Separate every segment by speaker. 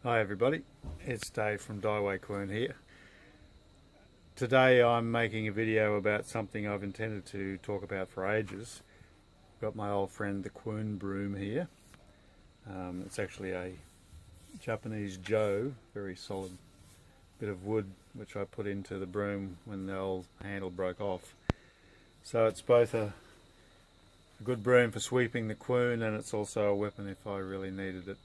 Speaker 1: Hi everybody, it's Dave from Wing Chun here. Today I'm making a video about something I've intended to talk about for ages. I've got my old friend the Quern broom here. It's actually a Japanese jo, very solid bit of wood which I put into the broom when the old handle broke off. So it's both a good broom for sweeping the quern, and it's also a weapon if I really needed it.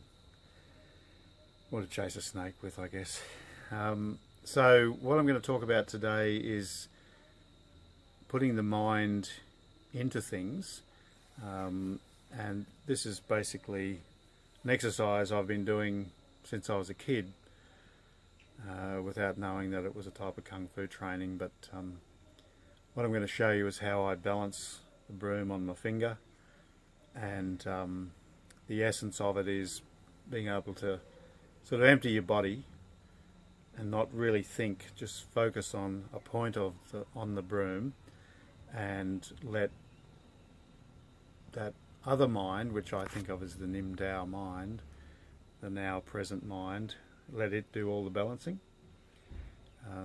Speaker 1: Or to chase a snake with, I guess. So what I'm going to talk about today is putting the mind into things, and this is basically an exercise I've been doing since I was a kid, without knowing that it was a type of kung fu training. But what I'm going to show you is how I balance the broom on my finger, and the essence of it is being able to sort of empty your body and not really think, just focus on a point on the broom and let that other mind, which I think of as the Nim Tau mind, the now present mind, let it do all the balancing.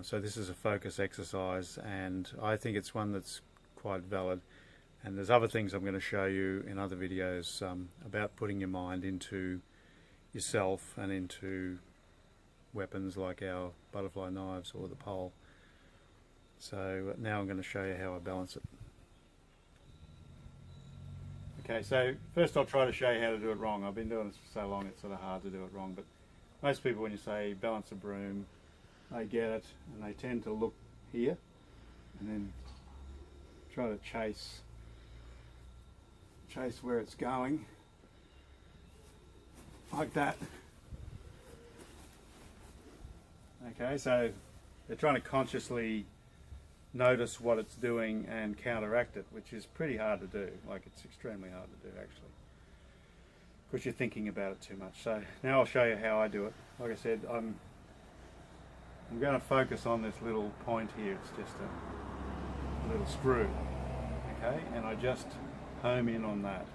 Speaker 1: So this is a focus exercise, and I think it's one that's quite valid. And there's other things I'm going to show you in other videos about putting your mind into yourself and into weapons like our butterfly knives or the pole. So now I'm going to show you how I balance it. Okay, so first I'll try to show you how to do it wrong. I've been doing this for so long it's sort of hard to do it wrong, but most people, when you say balance a broom, they get it and they tend to look here and then try to chase where it's going, like that. Okay, so they're trying to consciously notice what it's doing and counteract it, which is pretty hard to do. Like, it's extremely hard to do actually, because you're thinking about it too much. So now I'll show you how I do it. Like I said, I'm going to focus on this little point here. It's just a little screw, okay, and I just home in on that.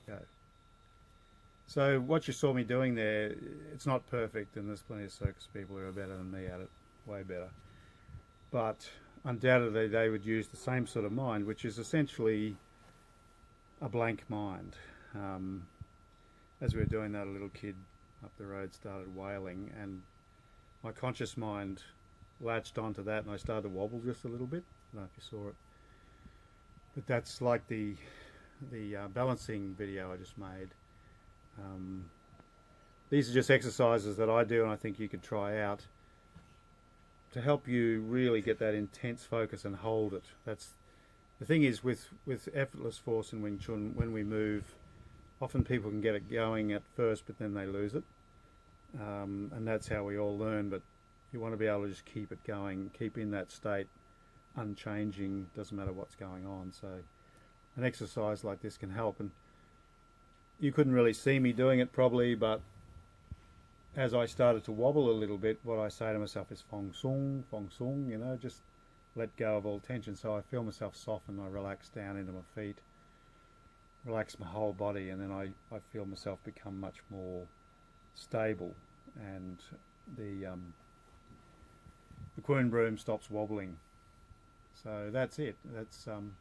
Speaker 1: Go. So what you saw me doing there, it's not perfect, and there's plenty of circus people who are better than me at it, way better. But undoubtedly they would use the same sort of mind, which is essentially a blank mind. As we were doing that, a little kid up the road started wailing, and my conscious mind latched onto that, and I started to wobble just a little bit. I don't know if you saw it. But that's like the balancing video I just made. These are just exercises that I do and I think you could try out to help you really get that intense focus and hold it. That's the thing, is with effortless force in Wing Chun, when we move, often people can get it going at first but then they lose it, and that's how we all learn. But you want to be able to just keep it going, keep in that state unchanging, doesn't matter what's going on. So an exercise like this can help. And you couldn't really see me doing it probably, but as I started to wobble a little bit, what I say to myself is fong sung, you know, just let go of all tension. So I feel myself soften, I relax down into my feet, relax my whole body, and then I feel myself become much more stable, and the quern broom stops wobbling. So that's it. That's an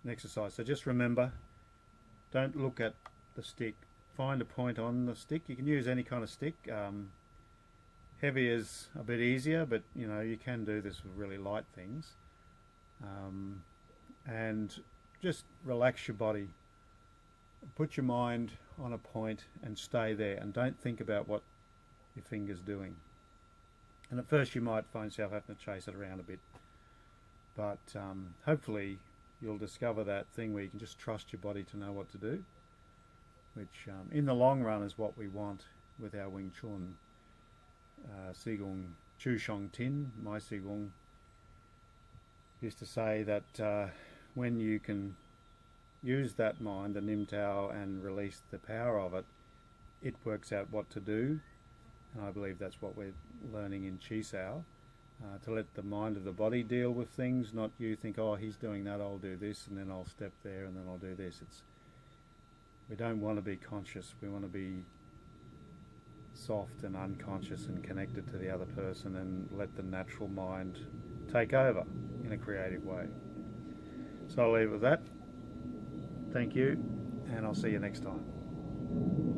Speaker 1: exercise. So just remember, don't look at the stick. Find a point on the stick. You can use any kind of stick. Heavy is a bit easier, but you know, you can do this with really light things. And just relax your body. Put your mind on a point and stay there, and don't think about what your finger's doing. And at first you might find yourself having to chase it around a bit, but hopefully you'll discover that thing where you can just trust your body to know what to do, which in the long run is what we want with our Wing Chun. Sigong Chu Shong Tin, my Sigong, used to say that when you can use that mind, the Nim Tau, and release the power of it, it works out what to do. And I believe that's what we're learning in Chi Sao, to let the mind of the body deal with things, not you think, oh, he's doing that, I'll do this, and then I'll step there, and then I'll do this. We don't want to be conscious, we want to be soft and unconscious and connected to the other person, and let the natural mind take over in a creative way. So I'll leave it with that. Thank you, and I'll see you next time.